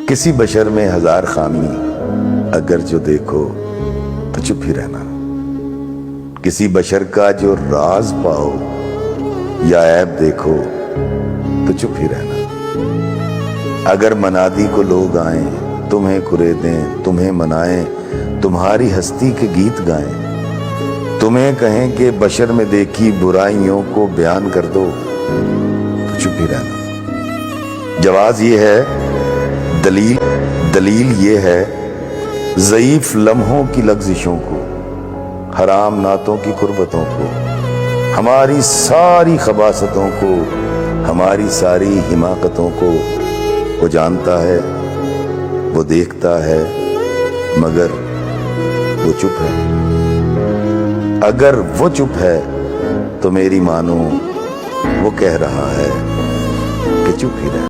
किसी बशर में हजार खामी अगर जो देखो तो चुप ही रहना। किसी बशर का जो राज पाओ या ऐब देखो तो चुप ही रहना। अगर मनादी को लोग आए तुम्हें कुरेदें तुम्हें मनाएं तुम्हारी हस्ती के गीत गाएं, तुम्हें कहें कि बशर में देखी बुराइयों को बयान कर दो तो चुप ही रहना। जवाब ये है, दलील ये है, ज़ईफ लम्हों की लग़ज़िशों को, हराम नातों की कुर्बतों को, हमारी सारी खबासतों को, हमारी सारी हिमाकतों को वो जानता है, वो देखता है, मगर वो चुप है। अगर वो चुप है तो मेरी मानो वो कह रहा है कि चुप ही रह।